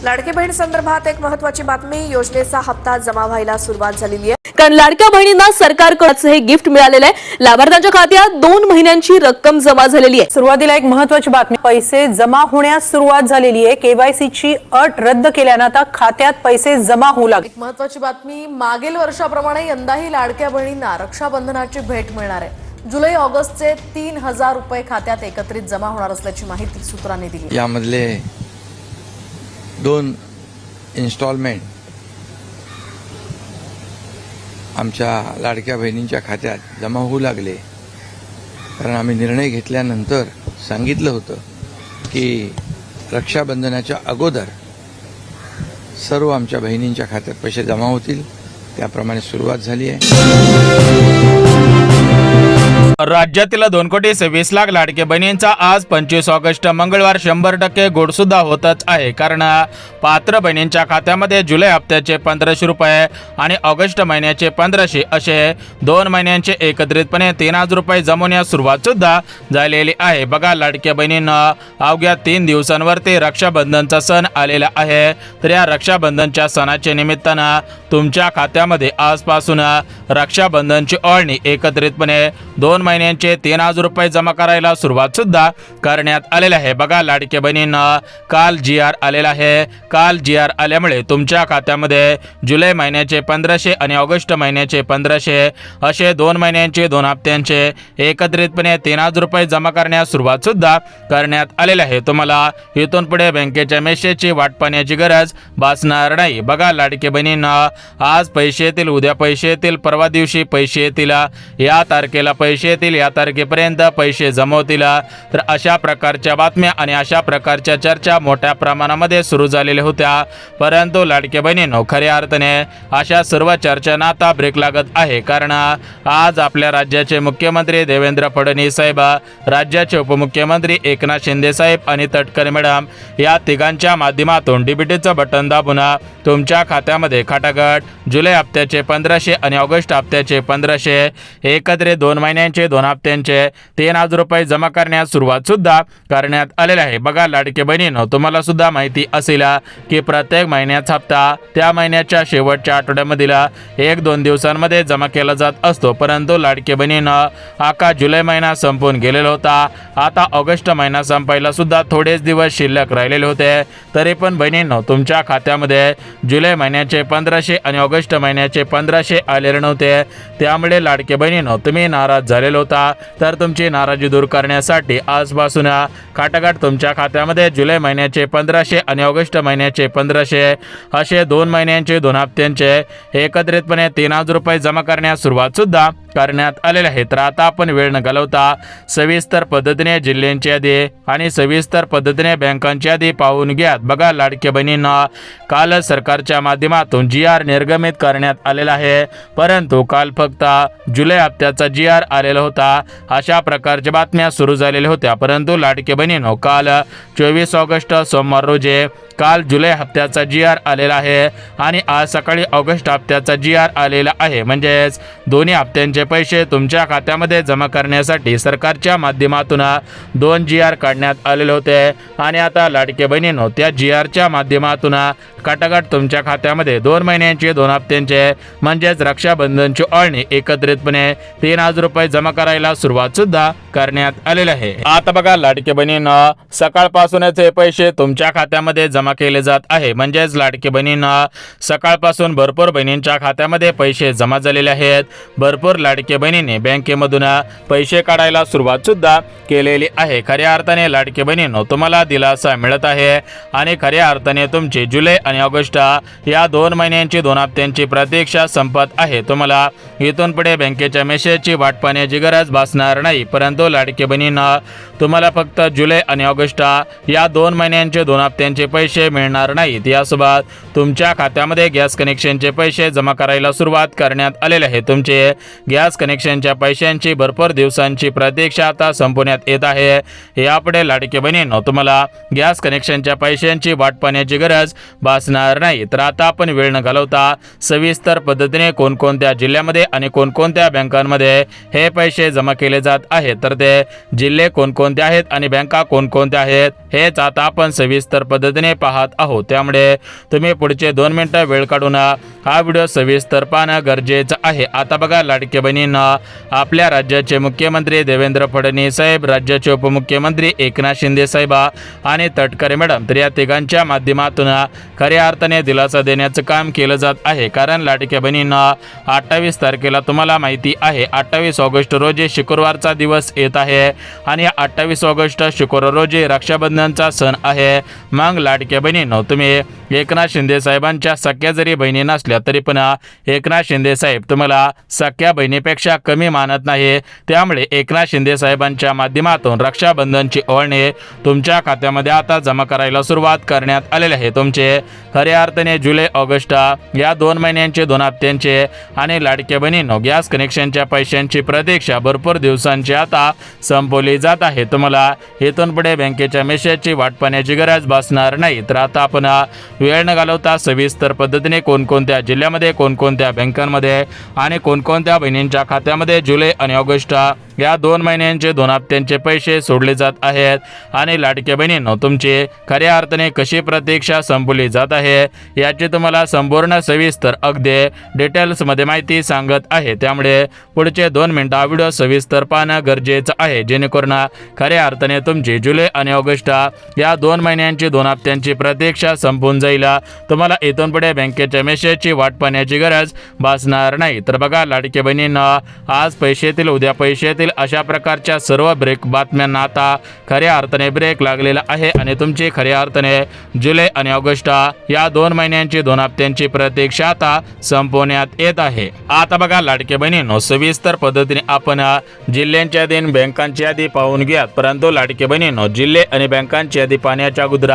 लाडकी बहीण संदर्भात एक महत्त्वाची बातमी, योजनेचा हप्ता जमा व्हायला सुरुवात झालेली आहे। कारण लाडक्या बहिणींना सरकारकडून हे गिफ्ट मिळालेलं आहे। लाभार्थ्यांच्या खात्यात 2 महिन्यांची रक्कम जमा झालेली आहे। सुरुवातीला एक महत्त्वाची बातमी, पैसे जमा होण्यास सुरुवात झालेली आहे। केवायसीची अट रद्द केल्याने आता खात्यात पैसे जमा होऊ लागले। एक महत्त्वाची बातमी, मागील वर्षाप्रमाणे यंदाही लाडक्या बहिणींना रक्षाबंधनाची भेट मिळणार आहे। जुलै ऑगस्टचे 3000 रुपये खात्यात एकत्रित जमा होणार असल्याची माहिती सूत्रांनी दिली। यामधले 2 इन्स्टॉलमेंट आमच्या लाडक्या बहिणींच्या खात्यात जमा होऊ लागले। कारण आम्ही निर्णय घेतल्यानंतर सांगितलं होतं की रक्षाबंधनाच्या अगोदर सर्व आमच्या बहिणींच्या खात्यात पैसे जमा होतील। त्याप्रमाणे सुरुवात झाली आहे। राज्यातील 2,26,00,000 लाडके बहिणींचा आज 25 ऑगस्ट मंगळवार 100% गोड सुद्धा होतच आहे। कारण पात्र बहिणींच्या खात्यामध्ये जुलै हप्त्याचे 1500 रुपये आणि ऑगस्ट महिन्याचे 1500 असे 2 महिन्यांचे एकत्रितपणे 3000 रुपये जमवण्यास सुरुवात सुद्धा झालेली आहे। बघा, लाडक्या बहिणींना अवघ्या 3 दिवसांवरती रक्षाबंधनचा सण आलेला आहे। तर या रक्षाबंधनच्या सणाच्या निमित्तानं तुमच्या खात्यामध्ये आजपासून रक्षाबंधनची ओळणी एकत्रितपणे 2 महिन्यांचे 3000 रुपये जमा करायला सुरुवात सुद्धा करण्यात आलेली आहे। बघा, लाडक्या बहिणींना काल GR आलेला आहे। काल GR आल्यामुळे तुमच्या खात्यामध्ये जुलै महिन्याचे 1500 आणि ऑगस्ट महिन्याचे 1500 असे 2 महिन्यांचे 2 हप्त्यांचे एकत्रितपणे 3000 रुपये जमा करण्यास सुरुवात सुद्धा करण्यात आलेली आहे। तुम्हाला इथून पुढे बँकेच्या मेसेजची वाट पाहण्याची गरज भासणार नाही। बघा, लाडक्या बहिणींना आज पैसे येतील, उद्या पैसे येतील, परवा दिवशी पैसे येतील, या तारखेला पैसे येतील, या तारखेपर्यंत पैसे जमवतील। तर अशा प्रकारच्या बातम्या आणि अशा प्रकारच्या चर्चा मोठ्या प्रमाणामध्ये सुरू झालेल्या होत्या। परंतु लाडक्या बहिणींनो, खऱ्या अर्थाने अशा सर्व चर्चांना आता ब्रेक लागत आहे। कारण आज आपल्या राज्याचे मुख्यमंत्री देवेंद्र फडणवीस साहेब, राज्याचे उपमुख्यमंत्री एकनाथ शिंदे साहेब आणि तटकरे मॅडम या तिघांच्या माध्यमातून डीबीटीचं बटन दाबून तुमच्या खात्यामध्ये खटाखट जुलै हप्त्याचे 1500 आणि ऑगस्ट हप्त्याचे 1500 एकत्रित 2 महिन्यांचे 2 हप्त्यांचे 3000 रुपये जमा करण्यास सुरुवात सुद्धा करण्यात आलेले आहे। बघा, लाडके बहिणींनो, तुम्हाला सुद्धा माहिती असेल की प्रत्येक महिन्याचा हप्ता त्या महिन्याच्या शेवटच्या आठवड्यामधील 1-2 दिवसांमध्ये जमा केला जात असतो। परंतु लाडके बहिणींनो, आका जुलै महिना संपून गेलेला होता। आता ऑगस्ट महिना संपायला सुद्धा थोडेच दिवस शिल्लक राहिलेले होते। तरी पण बहिणींनो, तुमच्या खात्यामध्ये जुलै महिन्याचे 1500 आणि ऑगस्ट महिन्याचे 1500 आलेले नव्हते। त्यामुळे लाडके बहिणींनो, तुम्ही नाराज झालेला होता। तर तुमची नाराजी दूर करण्यासाठी आजपासून खटाखट तुमच्या खात्यामध्ये जुलै महिन्याचे 1500 आणि ऑगस्ट महिन्याचे 1500 असे 2 महिन्यांचे 2 हप्त्यांचे एकत्रितपणे 3000 रुपये जमा करण्यास सुरुवात सुद्धा करण्यात आलेले आहे। तर आता आपण वेळ न घालवता सविस्तर पद्धतीने जिल्ह्यांची यादी आणि सविस्तर पद्धतीने बँकांची यादी पाहून घ्या। बघा, लाडक्या बहिणींना काल सरकारच्या माध्यमातून GR निर्गमित करण्यात आलेला आहे। परंतु काल फक्त जुलै हप्त्याचा GR आलेला होता, अशा प्रकारच्या बातम्या सुरू झालेल्या होत्या। परंतु लाडके बहिणींनो, काल 24 ऑगस्ट सोमवार रोजी काल जुलै हप्त्याचा GR आलेला आहे आणि आज सकाळी ऑगस्ट हप्त्याचा GR आलेला आहे। म्हणजेच दोन्ही हप्त्यांचे पैसे तुमच्या खात्यामध्ये जमा करण्यासाठी सरकारच्या माध्यमातून 2 GR काढण्यात आलेले होते। आणि आता लाडके बहिणींनो, त्या GRच्या माध्यमातून खटाखट तुमच्या खात्यामध्ये 2 महिन्यांचे 2 हप्त्यांचे म्हणजेच रक्षाबंधनची ओळणी एकत्रितपणे 3000 रुपये जमा करायला सुरुवात सुद्धा करण्यात आलेले आहे। आता बघा, लाडके बहिणींनो, सकाळपासूनच हे पैसे तुमच्या खात्यामध्ये जमा केले जात आहे। म्हणजेच लाडके बहिणींना सकाळपासून भरपूर बहिणींच्या खात्यामध्ये पैसे जमा झालेले आहेत। भरपूर लाडके बहिणींनी बँकेमधून पैसे काढायला सुरुवात सुद्धा केलेली आहे। खऱ्या अर्थाने लाडके बहिणींनो, तुम्हाला दिलासा मिळत आहे आणि खऱ्या अर्थाने तुमची जुलै आणि ऑगस्ट या 2 महिन्यांची 2 हप्त्यांची प्रतीक्षा संपत आहे। तुम्हाला इथून पुढे बँकेच्या मेसेजची वाट पाहण्याची गरज भासणार नाही। परंतु लाडके बहिणींना, तुम्हाला फक्त जुलै आणि ऑगस्ट या 2 महिन्यांचे 2 हप्त्यांचे पैसे मिळणार नाहीत। यासोबत तुमच्या खात्यामध्ये गॅस कनेक्शनचे पैसे जमा करायला सुरुवात करण्यात आलेले आहे। तुमचे गॅस कनेक्शनच्या पैशांची भरपूर दिवसांची प्रतीक्षा आता संपण्यात येत आहे। यापुढे लाडके बहिणींनो, तुम्हाला गॅस कनेक्शनच्या पैशांची वाट पाहण्याची गरज भासणार नाही। तर आता आपण वेळ न घालवता सविस्तर पद्धतीने कोणकोणत्या जिल्ह्यामध्ये आणि कोणकोणत्या बँकांमध्ये हे पैसे जमा केले जात आहेत, तर ते जिल्हे कोणकोणते आहेत आणि बँका कोणकोणत्या आहेत हेच आता आपण सविस्तर पद्धतीने पाहत आहोत। त्यामुळे तुम्ही पुढचे 2 मिनिटं वेळ काढून हा व्हिडिओ सविस्तर पाहणं गरजेचं आहे। आता बघा, लाडके बहिणींना आपल्या राज्याचे मुख्यमंत्री देवेंद्र फडणवीस साहेब, राज्याचे उपमुख्यमंत्री एकनाथ शिंदे साहेब आणि तटकरे मॅडम, तर या तिघांच्या माध्यमातून खऱ्या अर्थाने दिलासा देण्याचं काम केलं जात आहे। कारण लाडक्या बहिणींना 28 तारखेला तुम्हाला माहिती आहे 28 ऑगस्ट रोजी शुक्रवारचा दिवस येत आहे आणि 28 ऑगस्ट शुक्रवार रोजी रक्षाबंधनचा सण आहे। मग लाडक्या बहिणींनो, तुम्ही एकनाथ शिंदे साहेबांच्या सख्या जरी बहिणी नसल्या तरी पण एकनाथ शिंदे साहेब तुम्हाला सख्या बहिणीपेक्षा कमी मानत नाही। त्यामुळे एकनाथ शिंदे साहेबांच्या माध्यमातून रक्षाबंधनची ओवाळणी तुमच्या खात्यामध्ये आता जमा करायला सुरुवात करण्यात आलेली आहे। तुमचे खऱ्या अर्थाने जुलै ऑगस्ट या 2 महिन्यांचे 2 हप्त्यांचे आणि लाडक्या बहिणींनो, गॅस कनेक्शनच्या पैशांची प्रतीक्षा भरपूर दिवसांची आता संपवली जात आहे। तुम्हाला इथून पुढे बँकेच्या मेसेजची वाट पाहण्याची गरज भासणार नाही। तर आता आपण वेळ न घालवता सविस्तर पद्धतीने कोणकोणत्या जिल्ह्यामध्ये, कोणकोणत्या बँकांमध्ये आणि कोणकोणत्या बहिणींच्या खात्यामध्ये जुलै आणि ऑगस्ट या 2 महिन्यांचे 2 हप्त्यांचे पैसे सोडले जात आहेत आणि लाडक्या बहिणींनो, तुमची खऱ्या अर्थाने कशी प्रतीक्षा संपवली जात आहे याची तुम्हाला संपूर्ण सविस्तर अगदी डिटेल्समध्ये माहिती सांगत आहे। त्यामुळे पुढचे 2 मिनिटं हा व्हिडिओ सविस्तर पाहणं गरजेचं आहे, जेणेकरून खऱ्या अर्थाने तुमची जुलै आणि ऑगस्ट या 2 महिन्यांची 2 हप्त्यांची प्रतीक्षा संपून जाईल। तुम्हाला इथून पुढे बँकेच्या मेसेजची वाट पाहण्याची गरज भासणार नाही। तर बघा, लाडक्या बहिणींना आज पैसे येतील, उद्या पैसे येतील अशा प्रकारच्या सर्व ब्रेक बातम्यांना आता खऱ्या अर्थाने ब्रेक लागलेला आहे आणि तुमची खऱ्या अर्थाने जुलै आणि ऑगस्ट या 2 महिन्यांची 2 हप्त्यांची प्रतीक्षा आता संपवण्यात येत आहे। आता बघा लाडक्या बहिणींनो, सविस्तर पद्धतीने आपण जिल्ह्यांची यादी आणि बँकांची यादी पाहून घ्या। परंतु लाडक्या बहिणींनो, जिल्हे आणि बँकांची यादी पाहण्याच्या अगोदर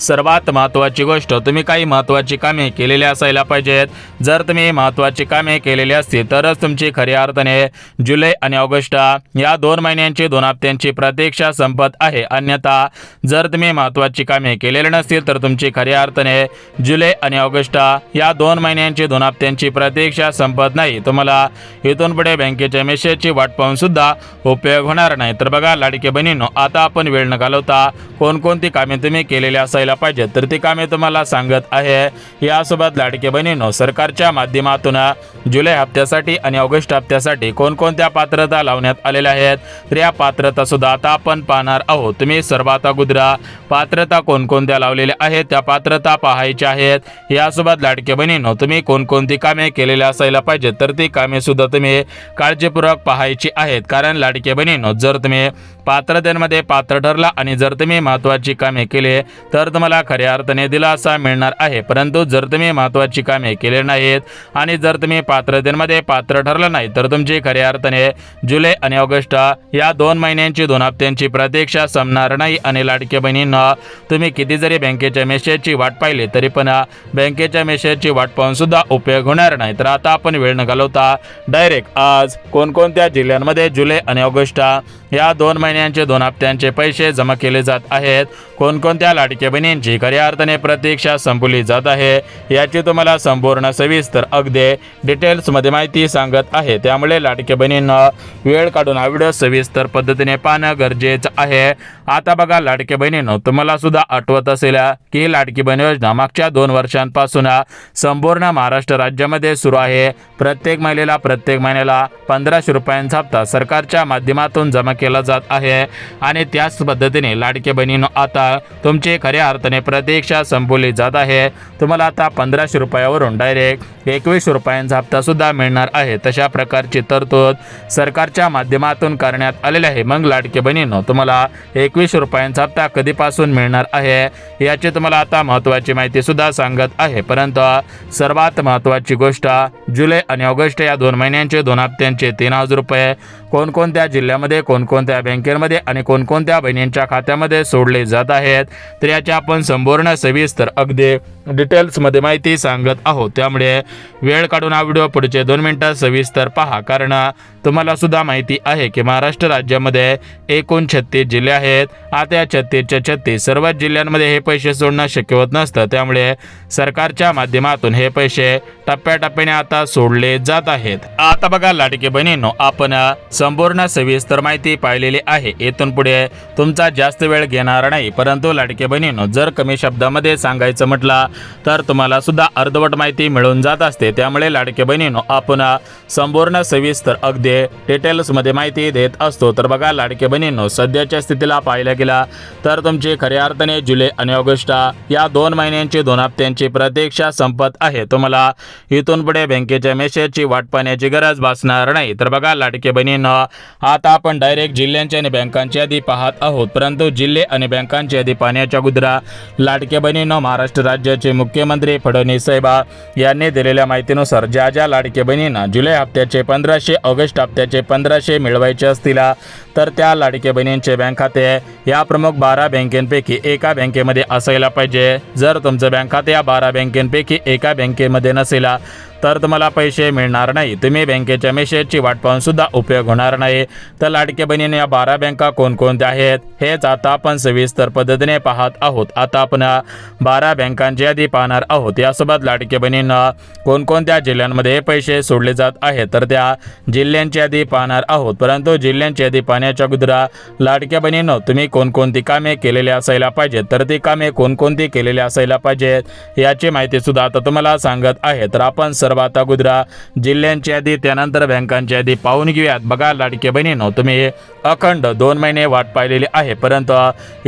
सर्वात महत्त्वाची गोष्ट, तुम्ही काही महत्त्वाची कामे केलेली असायला पाहिजेत। जर तुम्ही महत्त्वाची कामे केलेली असतील तरच तुमची खऱ्या अर्थाने जुलै आणि ऑगस्ट या 2 महिन्यांची 2 हप्त्यांची प्रतीक्षा संपत आहे। अन्यथा जर तुम्ही महत्त्वाची कामे केलेली नसतील तर तुमची खऱ्या अर्थाने जुलै आणि ऑगस्ट या 2 महिन्यांची 2 हप्त्यांची प्रतीक्षा संपत नाही। तुम्हाला इथून पुढे बँकेच्या मेसेजची वाट पाहून सुद्धा उपयोग होणार नाही। तर बघा लाडके बहिणींनो, आता आपण वेळ न घालवता कोणकोणती कामे तुम्ही केलेली असायला पाहिजेत तर ती कामे तुम्हाला सांगत आहे। यासोबत लाडके बहिणींनो, सरकारच्या माध्यमातून जुलै हप्त्यासाठी आणि ऑगस्ट हप्त्यासाठी कोणकोणत्या पात्रता लावण्यात आलेल्या आहेत तर या पात्रता सुद्धा आता आपण पाहणार आहोत। तुम्ही सर्वात अगोदर पात्रता कोणकोणत्या लावलेल्या आहेत त्या पात्रता पाहायच्या आहेत। यासोबत लाडके बहिणींनो, तुम्ही कोणकोणती कामे केलेली असायला पाहिजेत तर ती कामे सुद्धा तुम्ही काळजीपूर्वक पाहायची आहेत। कारण लाडके बहिणींनो, जर तुम्ही पात्रतेमध्ये पात्र ठरला आणि जर तुम्ही महत्त्वाची कामे केली तर तुम्हाला खऱ्या अर्थाने दिलासा मिळणार आहे। परंतु जर तुम्ही महत्त्वाची कामे केली नाहीत आणि जर तुम्ही पात्रतेमध्ये पात्र ठरला नाही तर तुमची खऱ्या अर्थाने जुलै आणि ऑगस्ट या 2 महिन्यांची 2 हप्त्यांची प्रतीक्षा संपणार नाही। आणि लाडके बहिणींना, तुम्ही किती जरी बँकेच्या मेसेजची वाट पाहिली तरी पण बँकेच्या मेसेजची वाट पाहून सुद्धा उपयोग होणार नाही। तर आता आपण वेळ न घालवता डायरेक्ट आज कोणकोणत्या जिल्ह्यांमध्ये जुलै आणि ऑगस्ट या 2 महिन्यांचे 2 हप्त्यांचे पैसे जमा केले जात आहेत, कोणकोणत्या लाडक्या बहिणींची खऱ्या अर्थाने प्रतीक्षा संपवली जात आहे याची तुम्हाला संपूर्ण सविस्तर अगदी डिटेल्समध्ये माहिती सांगत आहे। त्यामुळे लाडक्या बहिणींना वेळ काढून हा व्हिडिओ सविस्तर पद्धतीने पाहणं गरजेचं आहे। आता बघा लाडक्या बहिणींनो, तुम्हाला सुद्धा आठवत असेल की लाडकी बहीण योजना मागच्या 2 वर्षांपासून संपूर्ण महाराष्ट्र राज्यामध्ये सुरू आहे। प्रत्येक महिलेला प्रत्येक महिन्याला 1500 रुपयांचा हप्ता सरकारच्या माध्यमातून जमा केला जात आहे आणि त्याच पद्धतीने लाडके बहिणींनो, आता तुमची खऱ्या अर्थाने प्रतीक्षा संपवली जात आहे। तुम्हाला आता 1500 रुपयावरून डायरेक्ट 2100 रुपयांचा हप्ता सुद्धा मिळणार आहे। तशा प्रकारची तरतूद सरकारच्या माध्यमातून करण्यात आलेली आहे। मग लाडके बहिणींनो, तुम्हाला 2100 रुपयांचा हप्ता कधीपासून मिळणार आहे याची तुम्हाला आता महत्त्वाची माहिती सुद्धा सांगत आहे। परंतु सर्वात महत्त्वाची गोष्ट, जुलै आणि ऑगस्ट या 2 महिन्यांचे 2 हप्त्यांचे 3000 रुपये कोणकोणत्या जिल्ह्यामध्ये, कोणकोणत्या बँकेमध्ये आणि कोणकोणत्या बहिणींच्या खात्यामध्ये सोडले जात आहेत तर याची आपण संपूर्ण सविस्तर अगदी डिटेल्समध्ये माहिती सांगत आहोत। त्यामुळे वेळ काढून हा व्हिडिओ पुढचे 2 मिनिटं सविस्तर पहा। कारण तुम्हाला सुद्धा माहिती आहे की महाराष्ट्र राज्यामध्ये एकूण 36 जिल्हे आहेत। आता या 36च्या 36 सर्वच जिल्ह्यांमध्ये हे पैसे सोडणं शक्य होत नसतं। त्यामुळे सरकारच्या माध्यमातून हे पैसे टप्प्याटप्प्याने आता सोडले जात आहेत. आता बघा लाडके बहिणींनो, आपण संपूर्ण सविस्तर माहिती पाहिलेली आहे. इथून पुढे तुमचा जास्त वेळ घेणार नाही, परंतु लाडके बहिणींनो, जर कमी शब्दामध्ये सांगायचं म्हटलं तर तुम्हाला सुद्धा अर्धवट माहिती मिळून जात असते. त्यामुळे लाडके बहिणींनो, आपण संपूर्ण सविस्तर अगदी डिटेल्समध्ये माहिती देत असतो. तर बघा लाडके बहिणींनो, सध्याच्या स्थितीला पाहायला गेला तर तुमची खऱ्या अर्थाने जुलै आणि ऑगस्ट या 2 महिन्यांची 2 हप्त्यांची प्रतीक्षा संपत आहे. तुम्हाला इथून पुढे बँकेच्या मेसेजची वाट पाहण्याची गरज भासणार नाही. तर बघा लाडके बहिणींनो, आता आपण डायरेक्ट जिल्ह्यांची आणि बँकांची यादी पाहत आहोत. परंतु जिल्हे आणि बँकांची यादी पाहण्याच्या अगोदर लाडके बहिणींनो, महाराष्ट्र राज्याचे मुख्यमंत्री फडणवीस साहेब यांनी दिलेल्या माहितीनुसार ज्या ज्या लाडके बहिणींना जुलै हप्त्याचे 1500, ऑगस्ट हप्त्याचे 1500 मिळवायचे असतील तर त्या लाडके बहिणींचे बँक खाते या प्रमुख 12 बँकेपैकी एका बँकेमध्ये असायला पाहिजे. जर तुमचं बँक खाते या 12 बँकेपैकी एका बँकेमध्ये नसेल तर तुम्हाला पैसे मिळणार नाही. तुम्ही बँकेच्या मेसेजची वाट पाहून सुद्धा उपयोग होणार नाही. तर लाडके बहिणींनो, या 12 बँका कोणकोणत्या आहेत हेच आता आपण सविस्तर पद्धतीने पाहत आहोत. आता आपण 12 बँकांची यादी पाहणार आहोत. यासोबत लाडके बहिणींनो, कोणकोणत्या जिल्ह्यांमध्ये पैसे सोडले जात आहेत तर त्या जिल्ह्यांची यादी पाहणार आहोत. परंतु जिल्ह्यांची यादी पाहण्याच्या अगोदर लाडक्या बहिणींनो, तुम्ही कोणकोणती कामे केलेली असायला पाहिजेत तर ती कामे कोणकोणती केलेली असायला पाहिजेत याची माहिती सुद्धा आता तुम्हाला सांगत आहे. तर आपण सर्वात अगोदर जिल्ह्यांची यादी त्यानंतर बँकांची यादी पाहून घेऊयात. बघा लाडके बहिणींनो, तुम्ही अखंड 2 महिने वाट पाहिलेली आहे, परंतु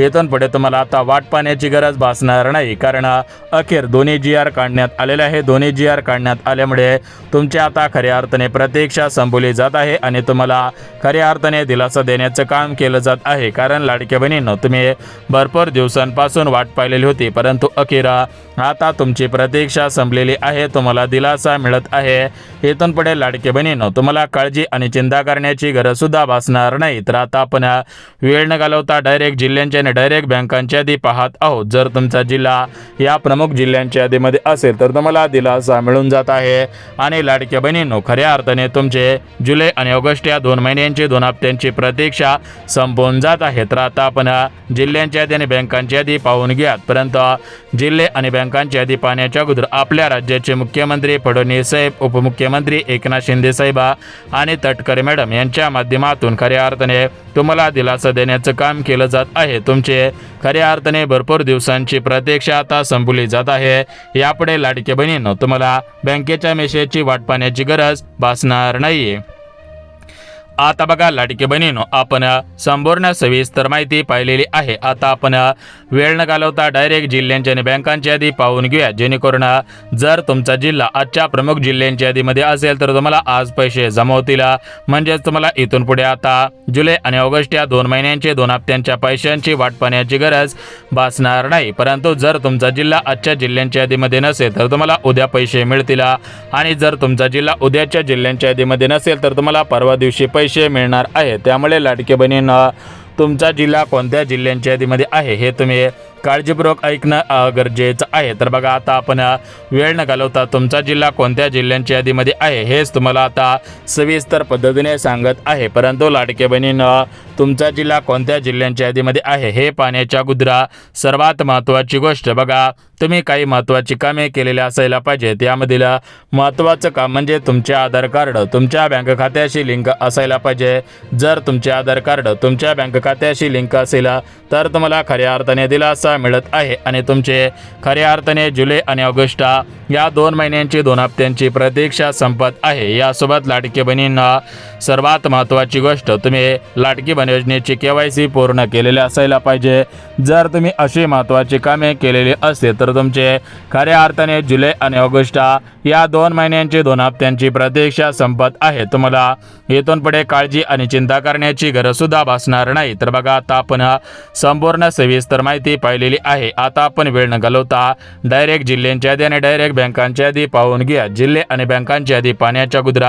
इथून पुढे तुम्हाला आता वाट पाहण्याची गरज भासणार नाही. कारण अखेर दोन्ही GR काढण्यात आलेले आहे. दोन्ही GR काढण्यात आल्यामुळे तुमची आता खऱ्या अर्थाने प्रतीक्षा संपवली जात आहे आणि तुम्हाला खऱ्या अर्थाने दिलासा देण्याचं काम केलं जात आहे. कारण लाडके बहिणींनो, तुम्ही भरपूर दिवसांपासून वाट पाहिलेली होती, परंतु अखेर आता तुमची प्रतीक्षा संपलेली आहे. तुम्हाला दिलासा मिळत आहे. इथून पुढे लाडके बहिणींनो, तुम्हाला काळजी आणि चिंता करण्याची गरज सुद्धा भासणार नाही. तर आता आपण वेळ न घालवता डायरेक्ट जिल्ह्यांची आणि डायरेक्ट बँकांची यादी पाहत आहोत. जर तुमचा जिल्हा या प्रमुख जिल्ह्यांच्या यादीमध्ये असेल तर तुम्हाला दिलासा मिळून जात आहे. आणि लाडके बहिणींनो, खऱ्या अर्थाने तुमचे जुलै आणि ऑगस्ट या 2 महिन्यांची 2 हप्त्यांची प्रतीक्षा संपवून जात आहे. तर आता आपण जिल्ह्यांची यादी आणि बँकांची यादी पाहून घ्यात. परंतु जिल्हे आणि बँकांची यादी पाहण्याच्या अगोदर आपल्या राज्याचे मुख्यमंत्री फडणवीस साहेब, उपमुख्यमंत्री एकनाथ शिंदे साहेब आणि तटकरे मॅडम यांच्या माध्यमातून खऱ्या अर्थाने तुम्हाला दिलासा देण्याचं काम केलं जात आहे. तुमचे खऱ्या अर्थाने भरपूर दिवसांची प्रतीक्षा आता संपवली जात आहे. यापुढे लाडके बहिणींनो, तुम्हाला बँकेच्या मेसेजची वाट पाहण्याची गरज भासणार नाहीये. आता बघा लाडके बहिणींनो, आपण संपूर्ण सविस्तर माहिती पाहिलेली आहे. आता आपण वेळ न घालवता डायरेक्ट जिल्ह्यांची आणि बँकांची यादी पाहून घेऊया, जेणेकरून जर तुमचा जिल्हा आजच्या प्रमुख जिल्ह्यांच्या यादीमध्ये असेल तर तुम्हाला आज पैसे जमा होतील. म्हणजेच तुम्हाला इथून पुढे आता जुलै आणि ऑगस्ट या 2 महिन्यांचे 2 हप्त्यांच्या पैशांची वाट पाहण्याची गरज भासणार नाही. परंतु जर तुमचा जिल्हा आजच्या जिल्ह्यांच्या यादीमध्ये नसेल तर तुम्हाला उद्या पैसे मिळतील. आणि जर तुमचा जिल्हा उद्याच्या जिल्ह्यांच्या यादीमध्ये नसेल तर तुम्हाला परवा दिवशी पैसे मिळणार आहे. त्यामुळे लाडके बहिणींनो, तुमचा जिल्हा कोणत्या जिल्ह्यांच्या यादीमध्ये आहे हे तुम्ही काळजीपूर्वक ऐकणं गरजेचं आहे. तर बघा, आता आपण वेळ न घालवता तुमचा जिल्हा कोणत्या जिल्ह्यांच्या यादीमध्ये आहे हेच तुम्हाला आता सविस्तर पद्धतीने सांगत आहे. परंतु लाडके बहिणींनो, तुमचा जिल्हा कोणत्या जिल्ह्यांच्या यादीमध्ये आहे हे पाहण्याच्या अगोदर सर्वात महत्त्वाची गोष्ट बघा, तुम्ही काही महत्त्वाची कामे केलेली असायला पाहिजे. त्यामधील महत्त्वाचं काम म्हणजे तुमचे आधार कार्ड तुमच्या बँक खात्याशी लिंक असायला पाहिजे. जर तुमचे आधार कार्ड तुमच्या बँक खात्याशी लिंक असेल तर तुम्हाला खऱ्या अर्थाने दिलासा मिळत आहे आणि तुमचे खऱ्या अर्थाने जुलै आणि ऑगस्ट या 2 महिन्यांची 2 हप्त्यांची प्रतीक्षा संपत आहे. यासोबत लाडकी बहिणींना सर्वात महत्त्वाची गोष्ट, तुम्ही लाडकी बहीण योजनेची KYC पूर्ण केलेले असायला पाहिजे. जर तुम्ही अशी महत्त्वाची कामे केलेली असतील तर तुमचे खऱ्या अर्थाने जुलै आणि ऑगस्ट या 2 महिन्यांची 2 हप्त्यांची प्रतीक्षा संपत आहे. तुम्हाला इथून पुढे काळजी आणि चिंता करण्याची गरज सुद्धा भासणार नाही. तर बघा, आता आपण संपूर्ण सविस्तर माहिती पाहिलेली आहे. आता आपण वेळ न घालवता डायरेक्ट जिल्ह्यांच्या यादी आणि डायरेक्ट बँकांच्या यादी पाहून घ्या. जिल्हे आणि बँकांची यादी पाहण्याच्या अगोदर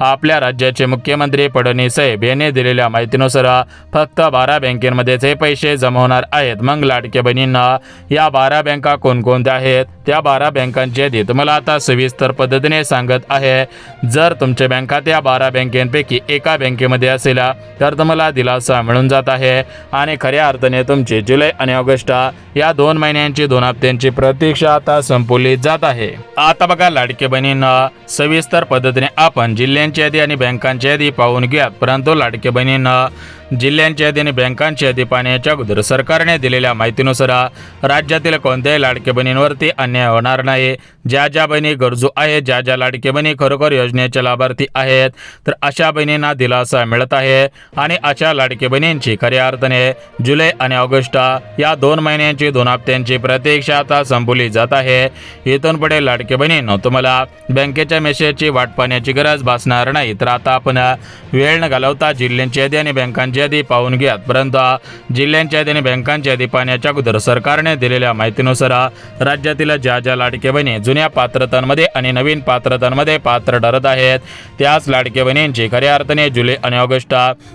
आपल्या राज्याचे मुख्यमंत्री फडणवीस साहेब यांनी दिलेल्या माहितीनुसार फक्त 12 बँकेमध्येच हे पैसे जमा होणार आहेत. मग लाडक्या बहिणींना या 12 बँका कोणकोणत्या आहेत त्या 12 बँकांची यादी तुम्हाला आता सविस्तर पद्धतीने सांगत आहे. जर तुमचे बँक खाते या 12 बँकेपैकी एका बँकेमध्ये असेल तर तुम्हाला दिलासा मिळून जात आहे आणि खऱ्या अर्थाने तुमची जुलै आणि ऑगस्ट या 2 महिन्यांची 2 हप्त्यांची प्रतीक्षा आता संपवली जात आहे. आता बघा लाडके बहिणींना सविस्तर पद्धतीने आपण जिल्ह्यांची यादी आणि बँकांची यादी पाहून घ्या. परंतु लाडके बहिणींना जिल्ह्यांची यादी आणि बँकांची यादी पाहण्याच्या अगोदर सरकारने दिलेल्या माहितीनुसार राज्यातील कोणत्याही लाडके बहिणींवरती अन्याय होणार नाही. ज्या बहिणी गरजू आहेत, ज्या लाडके बहिणी खरोखर योजनेचे लाभार्थी आहेत, तर अशा बहिणींना दिलासा मिळत आहे आणि अशा लाडके बहिणींची खऱ्या अर्थाने जुलै आणि ऑगस्ट या 2 महिन्यांची 2 हप्त्यांची प्रतीक्षा आता संपवली जात आहे. इथून पुढे लाडके बहिणींनो तुम्हाला बँकेच्या मेसेजची वाट पाहण्याची गरज भासणार नाही. तर आता आपण वेळ न घालवता जिल्ह्यांची यादी आणि बँकांची यादी पाहून घ्या. परंतु जिल्ह्यांची यादी आणि बँकांची यादी पाहण्याच्या अगोदर सरकारने दिलेल्या माहितीनुसार राज्यातील ज्या लाडके बहिणी जुन्या पात्रतांमध्ये आणि नवीन पात्रतांमध्ये पात्र ठरत आहेत, त्याच लाडके बहिणींची खऱ्या अर्थाने जुलै आणि ऑगस्ट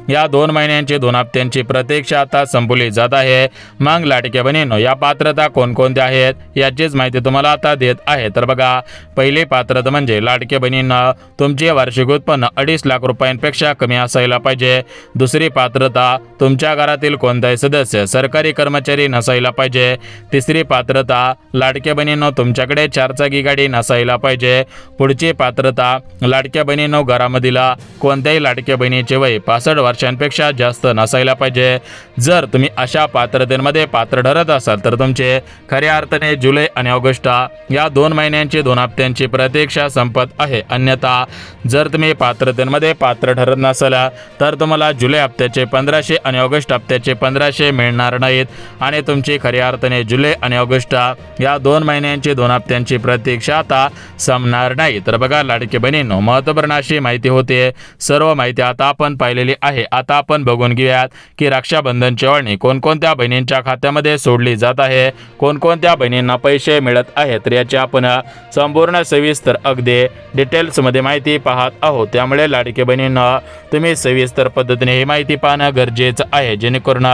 या 2 महिन्यांची 2 हप्त्यांची प्रतीक्षा आता संपवली जात आहे. मग लाडके बहिणींनो या पात्रता कोणकोणत्या आहेत याचीच माहिती तुम्हाला आता देत आहे. तर बघा, पहिली पात्रता म्हणजे लाडके बहिणींना तुमचे वार्षिक उत्पन्न 2.5 लाख रुपयांपेक्षा कमी असायला पाहिजे. दुसरी पात्रता तुमच्या घरातील कोणताही सदस्य सरकारी कर्मचारी नसायला पाहिजे. तिसरी पात्रता लाडक्या बहिणींनो तुमच्याकडे 4चाकी गाडी नसायला पाहिजे. पुढची पात्रता लाडक्या बहिणींनो घरामधील कोणत्याही लाडक्या बहिणीचे वय 65 वर्षांपेक्षा जास्त नसायला पाहिजे. जर तुम्ही अशा पात्रतेमध्ये पात्र ठरत असाल तर तुमचे खऱ्या अर्थाने जुलै आणि ऑगस्ट या 2 महिन्यांची 2 हप्त्यांची प्रतीक्षा संपत आहे. अन्यथा जर तुम्ही पात्रतेमध्ये पात्र ठरत नसाल तर तुम्हाला जुलै हप्त्याचे 1500 आणि ऑगस्ट हप्त्याचे 1500 मिळणार नाहीत आणि तुमची खऱ्या अर्थाने जुलै आणि ऑगस्ट या 2 महिन्यांची 2 हप्त्यांची प्रतीक्षा आता संपणार नाही. तर बघा लाडके बहिणींनो, महत्त्वपूर्ण अशी माहिती होते. सर्व माहिती आता आपण पाहिलेली आहे. आता आपण बघून घेऊयात की रक्षाबंधनची ओवाळणी कोणकोणत्या बहिणींच्या खात्यामध्ये सोडली जात आहे, कोणकोणत्या बहिणींना पैसे मिळत आहेत. तर याची आपण संपूर्ण सविस्तर अगदी डिटेल्समध्ये माहिती पाहत आहोत. त्यामुळे लाडके बहिणींना तुम्ही सविस्तर पद्धतीने ही माहिती पाहणं गरजेचं आहे, जेणेकरून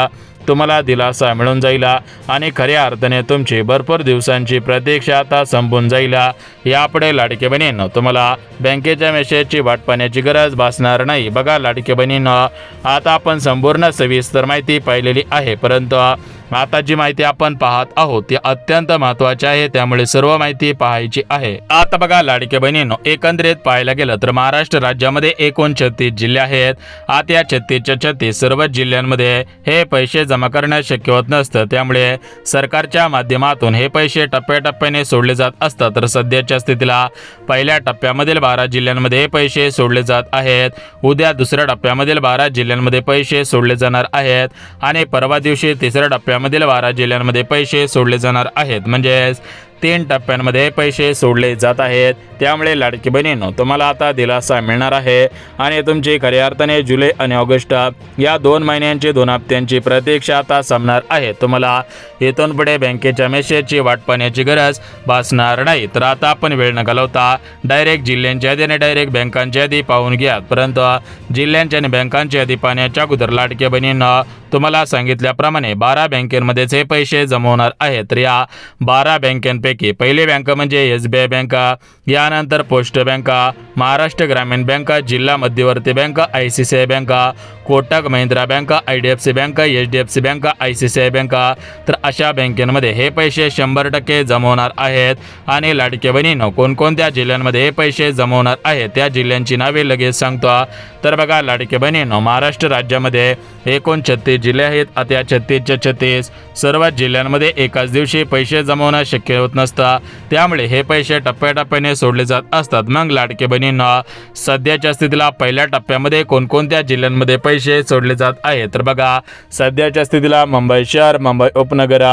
तुम्हाला दिलासा मिळून जाईल आणि खऱ्या अर्थाने तुमची भरपूर दिवसांची प्रतीक्षा आता संपून जाईल. यापुढे लाडके बहिणींनो तुम्हाला बँकेच्या मेसेजची वाट पाहण्याची गरज भासणार नाही. बघा लाडके बहिणींनो, आता आपण संपूर्ण सविस्तर माहिती पाहिलेली आहे, परंतु आता जी माहिती आपण पाहत आहोत ती अत्यंत महत्त्वाची आहे, त्यामुळे सर्व माहिती पाहायची आहे. आता बघा लाडके बहिणींनो, एकंदरीत पाहायला गेलं तर महाराष्ट्र राज्यामध्ये एकूण 36 जिल्हे आहेत. आता या 36च्या सर्वच जिल्ह्यांमध्ये हे पैसे जमा करणं शक्य होत नसतं. त्यामुळे सरकारच्या माध्यमातून हे पैसे टप्प्याटप्प्याने सोडले जात असतात. तर सध्याच्या स्थितीला पहिल्या टप्प्यामधील 12 जिल्ह्यांमध्ये हे पैसे सोडले जात आहेत. उद्या दुसऱ्या टप्प्यामधील 12 जिल्ह्यांमध्ये पैसे सोडले जाणार आहेत आणि परवा दिवशी तिसऱ्या टप्प्यामधील 12 जिल्ह्यांमध्ये पैसे सोडले जाणार आहेत. म्हणजेच 3 टप्प्यांमध्ये पैसे सोडले जात आहेत. त्यामुळे लाडकी बहिणींनो तुम्हाला आता दिलासा मिळणार आहे आणि तुमची खऱ्या अर्थाने जुलै आणि ऑगस्ट या 2 महिन्यांची 2 हप्त्यांची प्रतीक्षा आता संपणार आहे. तुम्हाला इथून पुढे बँकेच्या मेसेजची वाट पाहण्याची गरज भासणार नाही. तर आता आपण वेळ न घालवता डायरेक्ट जिल्ह्यांची यादी आणि डायरेक्ट बँकांची यादी पाहून घ्या. परंतु जिल्ह्यांची आणि बँकांची यादी पाहण्याच्या अगोदर लाडक्या बहिणींना तुम्हाला सांगितल्याप्रमाणे 12 बँकेमध्ये हे पैसे जमा होणार आहेत. तर या 12 बँकांपैकी पहिली बँक म्हणजे SBI बँक, यानंतर पोस्ट बँक, महाराष्ट्र ग्रामीण बँक, जिल्हा मध्यवर्ती bank, ICICI bank, Kotak Mahindra bank, IDFC bank, HDFC bank, ICICI bank. तर अशा बँकेमध्ये हे पैसे 100% जमा होणार आहेत. आणि लाडके बहिणींनो कोणकोणत्या जिल्ह्यांमध्ये हे पैसे जमा होणार आहेत त्या जिल्ह्यांची नावे लगेच सांगतो. तर बघा लाडके बहिणींनो, महाराष्ट्र राज्यामध्ये एकूण 36 जिल्हे आहेत. आता या 36च्या 36 सर्व जिल्ह्यांमध्ये एकाच दिवशी पैसे जमा होणं शक्य होत नसतं. त्यामुळे हे पैसे टप्प्याटप्प्याने सोडले जात असतात. मग लाडके बहिणींना सध्याच्या स्थितीला पहिल्या टप्प्यामध्ये कोणकोणत्या जिल्ह्यांमध्ये पैसे सोडले जात आहेत. तर बघा सध्याच्या स्थितीला मुंबई शहर, मुंबई उपनगर,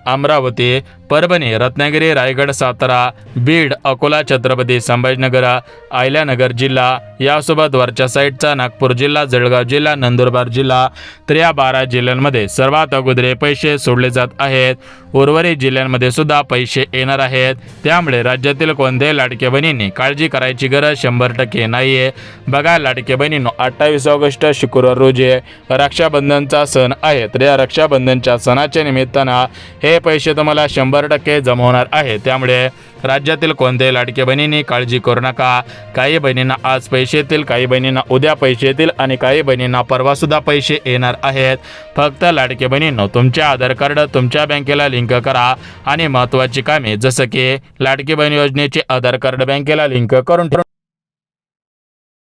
अमरावती, परभणी, रत्नागिरी, रायगड, सातारा, बीड, अकोला, छत्रपती संभाजीनगर, अहिल्यानगर जिल्हा, यासोबत वरच्या साईडचा नागपूर जिल्हा, जळगाव जिल्हा, नंदुरबार जिल्हा. तर या 12 जिल्ह्यांमध्ये सर्वात अगोदर पैसे सोडले जात आहेत. उर्वरित जिल्ह्यांमध्ये सुद्धा पैसे येणार आहेत. त्यामुळे राज्यातील कोणत्याही लाडक्या बहिणींनी काळजी करायची गरज 100% नाही आहे. बघा लाडक्या बहिणींनो, 28 ऑगस्ट शुक्रवार रोजी रक्षाबंधनचा सण आहे. तर या रक्षाबंधनच्या सणाच्या निमित्तानं हे पैसे तुम्हाला 100 100% जमा होणार आहे. त्यामुळे राज्यातील कोणत्याही लाडक्या बहिणींनी काळजी करू नका. काही बहिणींना आज पैसे येतील, काही बहिणींना उद्या पैसे येतील आणि काही बहिणींना परवा सुद्धा पैसे येणार आहेत. फक्त लाडक्या बहिणींनो, तुमच्या आधार कार्ड तुमच्या बँकेला लिंक करा आणि महत्त्वाची कामे जसं की लाडकी बहीण योजनेचे आधार कार्ड बँकेला लिंक करून ठेवा.